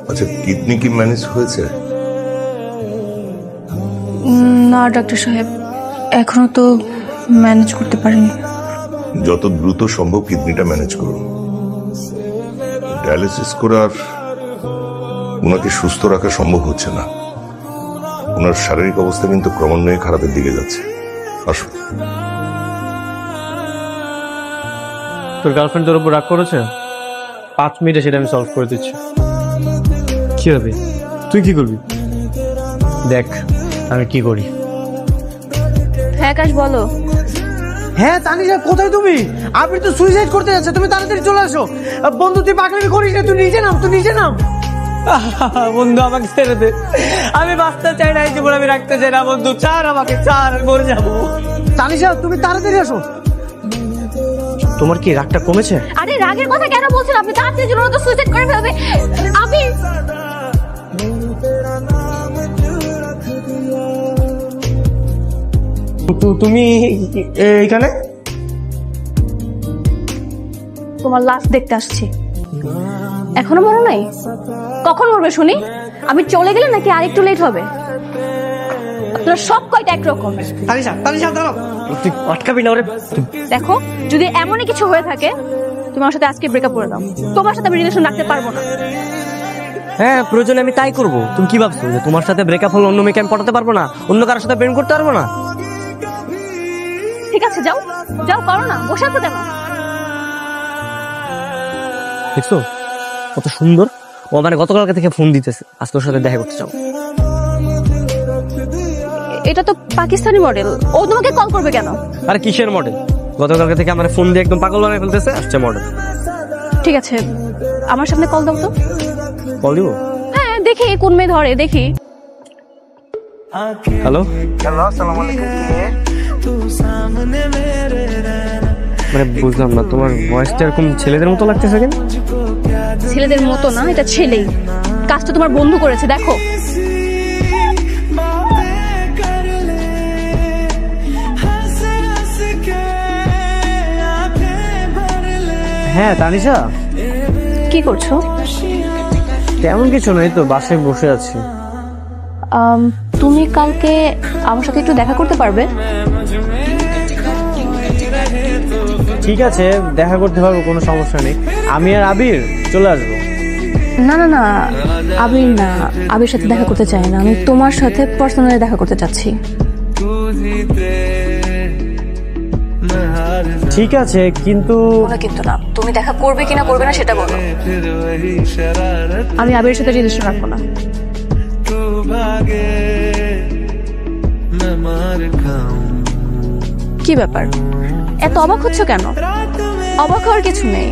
আচ্ছা, কিডনি কি ম্যানেজ হয়েছে? না ডাক্তার সাহেব, এখনো তো ম্যানেজ করতে পারিনি। যত দ্রুত সম্ভব কিডনিটা ম্যানেজ করুন। ডায়ালিসিস করে আর ওনাকে সুস্থ রাখা সম্ভব হচ্ছে না। ওনার শারীরিক অবস্থা কিন্তু ক্রমান্বয়ে খারাপের দিকে যাচ্ছে। আসুন। তোর গার্লফ্রেন্ড তোর উপর রাগ করেছে? 5 মিনিটে সেটা আমি সলভ করে দিচ্ছি। কি হবে? তুই কি করবি? দেখ আমি কি করি। হ্যাঁ আকাশ বলো। হ্যাঁ তানিশা, কোথায় তুমি? আপনি তো সুইসাইড করতে যাচ্ছে, তুমি তাড়াতাড়ি চলে আসো। বন্ধু তুই পাগলামি করিস না, তুই নিজে নাম, তুই নিজে নাম। বন্ধু আমাকে ছেড়ে দে, আমি বাঁচতে চাই না, এই জীবন আমি রাখতে চাই না। বন্ধু ছাড় আমাকে, ছাড়, মরে যাবো। তানিশা তুমি তাড়াতাড়ি আসো। তোমার কি রাগটা কমেছে? আরে রাগের কথা কেন বলছেন আপনি? তাড়াতাড়ি জন্য তো সুইসাইড করে ফেলবে। আমি তুমি এইখানে? তোমার লাস্ট দেখতে আসছি। এখনো মনে নাই? কখন মরবে শুনি? আমি চলে গেলে নাকি আরেকটু লেট হবে? আপনারা সব কয়টা একরকম। তানিশা, তানিশা দাঁড়াও। তুই আটকাবি না ওরে। দেখো যদি এমনই কিছু হয়ে থাকে তুমি আমার সাথে আজকে ব্রেকআপ করে দাও। তোমার সাথে আমি রিলেশন রাখতে পারবো না। হ্যাঁ প্রয়োজনে আমি তাই করবো। তুমি কি ভাবছো যে তোমার সাথে ব্রেকআপ হলে অন্য মেয়েকে আমি পটাতে পারবো না, অন্য কারোর সাথে প্রেম করতে পারবো না? ঠিক আছে যাও, যাও করো না, বসে আছো কেন? দেখছো কত সুন্দর ও, মানে গতকালকে থেকে ফোন দিতেছে, আজকে ওর সাথে দেখা করতে চাও। এটা তো পাকিস্তানি মডেল, ও তোমাকে কল করবে কেন? আরে কিসের মডেল? গতকালকে থেকে আমার ফোন দিয়ে একদম পাগল বানায় ফেলতেছে, আসছে মডেল। ঠিক আছে আমার সামনে কল দাও তো। কল দিব? হ্যাঁ দেখি কোন মেয়ে ধরে, দেখি। হ্যালো হ্যালো, আসসালামু আলাইকুম। মানে বুঝলাম না, তোমার ভয়েসটা এরকম ছেলেদের মতো লাগতেছে কেন? ছেলেদের মতো না, এটা ছেলেই। কাজটা তোমার বন্ধু করেছে, দেখো। হ্যাঁ তানিশা, কি করছো? তেমন কিছু নয়, তো বাসায় বসে আছি। তুমি কালকে আমার সাথে একটু দেখা করতে পারবে? ঠিক আছে দেখা করতে পারবো, কোনো সমস্যা নেই। আমি আর আবির চলে আসবো। না না না, আবির না, আবির সাথে দেখা করতে চাই না, আমি তোমার সাথে পার্সোনালি দেখা করতে চাচ্ছি। ঠিক আছে কিন্তু কিন্তু না, তুমি দেখা করবে কিনা করবে না সেটা বলো। আমি আবিরের সাথে রিলেশন রাখবো না। কি ব্যাপার, এত অবাক হচ্ছ কেন? অবাক হওয়ার কিছু নেই,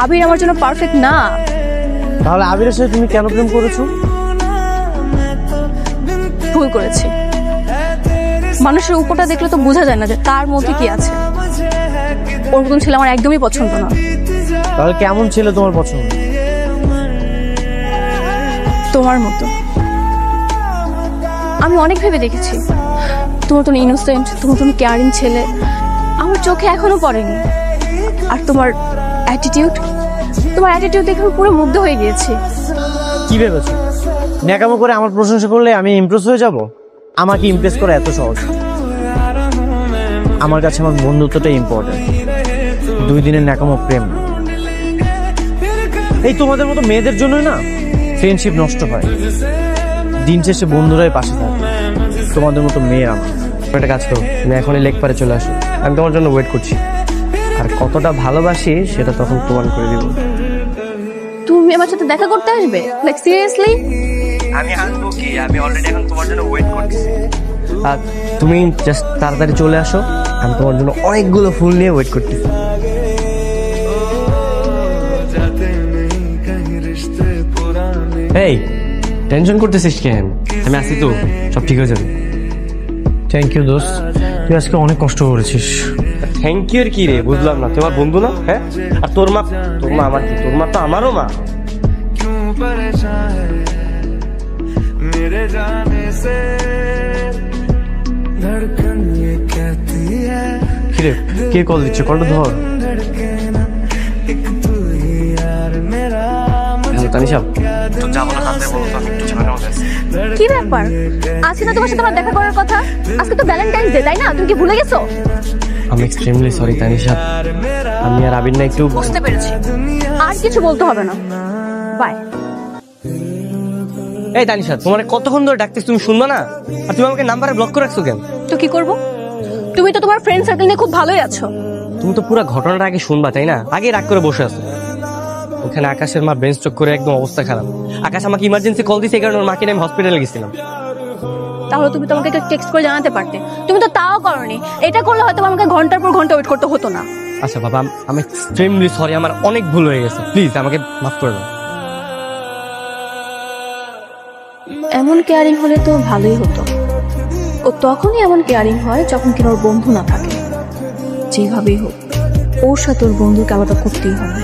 আবির আমার জন্য পারফেক্ট না। তাহলে আবিরের সাথে তুমি কেন প্রেম করেছো? ভুল করেছি। মানুষের উপরটা দেখলে তো বোঝা যায় না যে তার মধ্যে কি আছে। ওর মতন ছেলে আমার একদমই পছন্দ না। তাহলে কেমন ছিল তোমার পছন্দ? তোমার মতো। আমি অনেক ভেবে দেখেছি, তোমার মতন ইনোসেন্ট, তোমার মতন কেয়ারিং ছেলে আমার চোখে এখনো পড়েনি। আর তোমার অ্যাটিটিউড দেখে আমি পুরো মুগ্ধ হয়ে গিয়েছি। কি ভেবেছো ন্যাকামো করে আমার প্রশংসা করলে আমি ইমপ্রেস হয়ে যাব? আমাকে ইমপ্রেস করা এত সহজ? আমার কাছে আমার বন্ধুত্বটাই ইম্পর্টেন্ট, 2 দিনের ন্যাকামো প্রেম। এই তোমাদের মতো মেয়েদের জন্যই না ফ্রেন্ডশিপ নষ্ট হয়। দিন শেষে বন্ধুরাই পাশে থাকে, তোমাদের মতো মেয়ে আমার। একটা কাজ করো, তুমি এখনই লেক পারে চলে আসো, আমি তোমার জন্য ওয়েট করছি। আর কতটা ভালোবাসি সেটা তখন প্রমাণ করে দিব। তুমি আমার সাথে দেখা করতে আসবে? Like seriously? আমি আসবো কি, আমি অলরেডি এখন তোমার জন্য ওয়েট করতেছি। আর তুমি জাস্ট তাড়াতাড়ি চলে আসো, আমি তোমার জন্য অনেকগুলো ফুল নিয়ে ওয়েট করতেছি। এই টেনশন করতেছিস কেন? আমি আসি তো, সব ঠিক হয়ে যাবে। থ্যাংক ইউ দোস্ত, তুই আজকে অনেক কষ্ট করেছিস। থ্যাংক ইউ এর কি রে, বুঝলাম না। তোমার বন্ধু না? হ্যাঁ, আর তোর মা আমার কি? তোর মা তো আমারও মা। কিরে কে কল দিচ্ছে? কলটা ধর। তানিশা তো যাবো না তাতে বলো তো, আমি একটু ঝামেলা হয়ে গেছে। কি ব্যাপার, আজকে না তোমার সাথে আমার দেখা করার কথা? আজকে তো ভ্যালেন্টাইন্স ডে, তাই না? তুমি কি ভুলে গেছো? আমি এক্সট্রিমলি সরি তানিশা, আমি আর আবির না একটু বুঝতে পেরেছি, আর কিছু বলতে হবে না, বাই। এই তানিশা, তোমার কতক্ষণ ধরে ডাকতেছ, তুমি শুনবা না? আর তুমি আমাকে নাম্বারে ব্লক করে রাখছো কেন? তো কি করব? তুমি তো তোমার ফ্রেন্ড সার্কেল নিয়ে খুব ভালোই আছো। তুমি তো পুরো ঘটনাটা আগে শুনবা, তাই না? আগে রাগ করে বসে আছো। ওখানে আকাশের মা ব্রেন স্ট্রোক করে একদম অবস্থা খারাপ। আকাশ আমাকে ইমার্জেন্সি কল দিয়েছে, এই কারণে ওর মাকে নিয়ে আমি হসপিটালে গেছিলাম। তাহলে তুমি তোমাকে টেক্সট করে জানাতে পারতে, তুমি তো তাও করনি। এটা করলে হয়তো আমাকে ঘন্টার পর ঘন্টা ওয়েট করতে হতো না। আচ্ছা বাবা, আমি এক্সট্রিমলি সরি, আমার অনেক ভুল হয়ে গেছে, প্লিজ আমাকে মাফ করে দাও। এমন কেয়ারিং হলে তো ভালোই হতো। ও তখনই এমন কেয়ারিং হয় যখন কিনা ওর বন্ধু না থাকে। যেভাবেই হোক ওর সাথে ওর বন্ধুকে আলাদা করতেই হবে।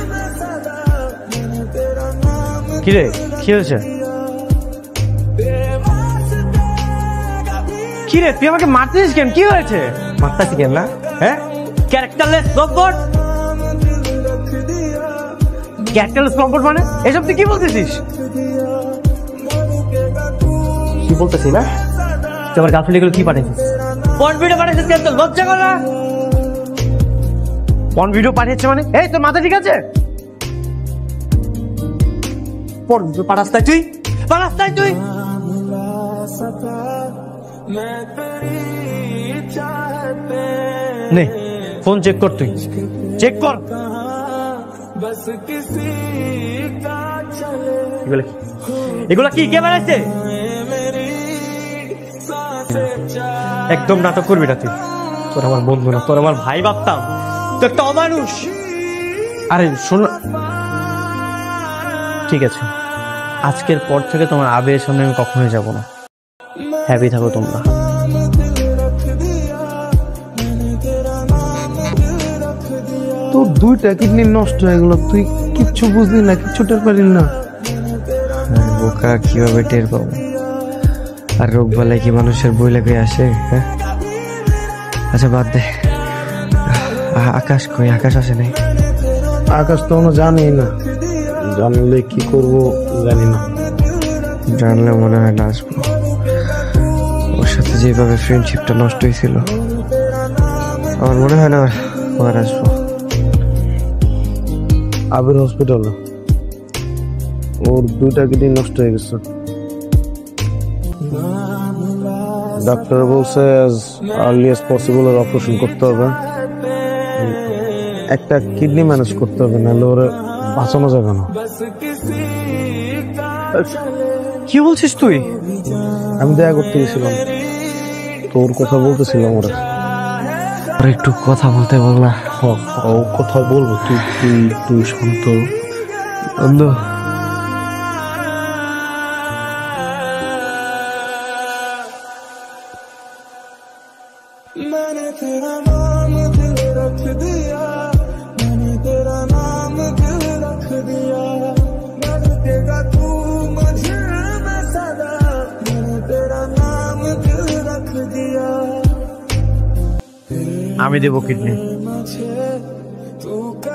কিরে, কি হয়েছে? কিরে তুই আমাকে মারতেছিস কেন? কি হয়েছে? মারতাছি কেন না? হ্যাঁ, ক্যারেক্টারলেস রোবট। ক্যারেক্টারলেস রোবট মানে? এসব তুই কি বলতেছিস? কি বলতেছি না? তুই আমার গার্লফ্রেন্ড এগুলো কি পাঠিয়েছিস? পর্ন ভিডিও পাঠিয়েছিস কেন? তোর লজ্জা কর না? পর্ন ভিডিও পাঠিয়েছে মানে? এই তোর মাথা ঠিক আছে? পর্ন ভিডিও পাঠাস তাই তুই? পাঠাস তাই তুই? নে ফোন চেক কর, তুই চেক কর। এগুলা কি কে বানাইছে? একদম নাটক করবি না তুই। তোর আমার বন্ধু না, তোর আমার ভাই ভাবতাম, তুই একটা অমানুষ। আরে শোন, ঠিক আছে, আজকের পর থেকে তোমার আবেগের সামনে আমি কখনোই যাব না। হ্যাপি থাকো তোমরা। তোর দুইটা কিডনি নষ্ট হয়ে গেল, তুই কিচ্ছু বুঝলি না, কিচ্ছু টের পারলি না। বোকা, কিভাবে টের পাবো? আর রোগ বালাই কি মানুষের বই লেগে আসে? হ্যাঁ, আচ্ছা বাদ দে। আকাশ কই? আকাশ আসে নাই? আকাশ তো আমরা জানি না, জানলে কি করব জানি না। জানলে মনে হয় না আসবো। ওর সাথে যেভাবে ফ্রেন্ডশিপটা নষ্ট হয়েছিল, আমার মনে হয় না আর আসবো। আবির হসপিটালে, ওর দুইটা কিডনি নষ্ট হয়ে গেছে। ডাক্তার বলছে অ্যাজ আর্লি অ্যাজ পসিবল ওর অপারেশন করতে হবে। একটা কিডনি ম্যানেজ করতে হবে, নাহলে ওরে বাঁচানো যাবে না। কি বলছিস তুই? আমি দেখা করতে গেছিলাম, তোর কথা বলতেছিলাম ওরা। আর একটু কথা বলতে বল না। ও কথা বলবো, তুই তুই তুই শান্ত। বন্ধু, मैंने तेरा नाम दिल रख दिया, मैंने तेरा नाम दिल रख दिया, रखेगा तू मुझे में सदा, मैंने तेरा नाम दिल रख दिया। আমি দেবো কিডনি।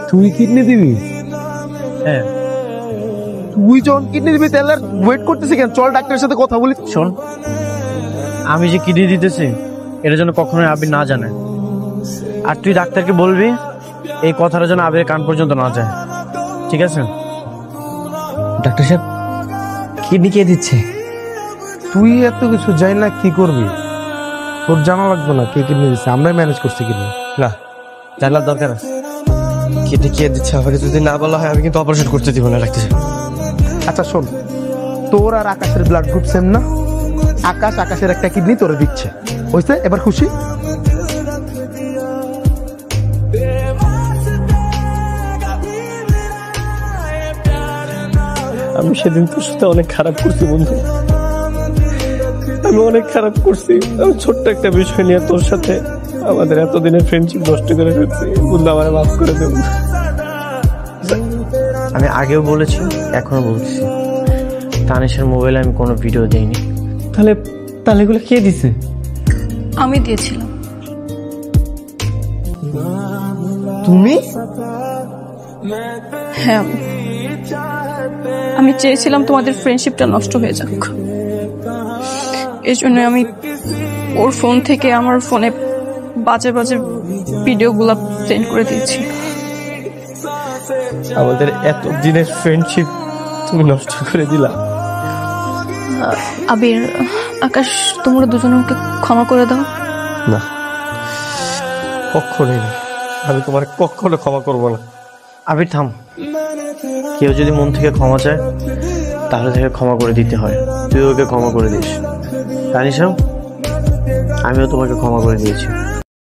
তুই কিডনি দিবি? হ্যাঁ। তুই যখন কিডনি দিবি তাহলে ওয়েট করতেছি কেন? চল ডাক্তারের সাথে কথা বলি। শোন, আমি যে কিডনি দিতেছি এটার জন্য কখনোই আবির না জানে। আর তুই ডাক্তারকে বলবি এই কথাটা যেন আবিরের কান পর্যন্ত না যায়, ঠিক আছে? ডাক্তার সাহেব, কিডনি কে দিচ্ছে? তুই এত কিছু যাই না, কি করবি? তোর জানা লাগবে না কে কিডনি দিচ্ছে, আমরাই ম্যানেজ করছি কিডনি। না, জানার দরকার আছে। কিডনি কে দিচ্ছে আমাকে যদি না বলা হয়, আমি কিন্তু অপারেশন করতে দিব না ডাক্তার সাহেব। আচ্ছা শোন, তোর আর আকাশের ব্লাড গ্রুপ সেম না? আকাশের একটা কিডনি তোরে দিচ্ছে, হইছে? এবার খুশি? আমি সেদিন তোর সাথে অনেক খারাপ করছি বন্ধু, আমি অনেক খারাপ করছি। আমি ছোট্ট একটা বিষয় নিয়ে তোর সাথে আমাদের এতদিনের ফ্রেন্ডশিপ নষ্ট করে ফেলছি বন্ধু, আমার মাফ করে দেব। আমি আগেও বলেছি, এখনো বলছি, তানিশের মোবাইলে আমি কোনো ভিডিও দেইনি। তাহলে তাহলে এগুলো কে দিছে? আমি দিয়েছিলাম। তুমি? হ্যাঁ, আমি চেয়েছিলাম তোমাদের ফ্রেন্ডশিপটা নষ্ট হয়ে যাক, এই জন্য আমি ওর ফোন থেকে আমার ফোনে বাজে বাজে ভিডিওগুলো সেন্ড করে দিয়েছি। আমাদের এত দিনের ফ্রেন্ডশিপ তুমি নষ্ট করে দিলা। আবির, আকাশ, তোমরা দুজনে ওকে ক্ষমা করে দাও। না, কখনোই না, আমি তোমার কখনো ক্ষমা করবো না। আবির থাম, কেউ যদি মন থেকে ক্ষমা চায় তাহলে তাকে ক্ষমা করে দিতে হয়। তুই ওকে ক্ষমা করে দিস। তানিশা, আমিও তোমাকে ক্ষমা করে দিয়েছি।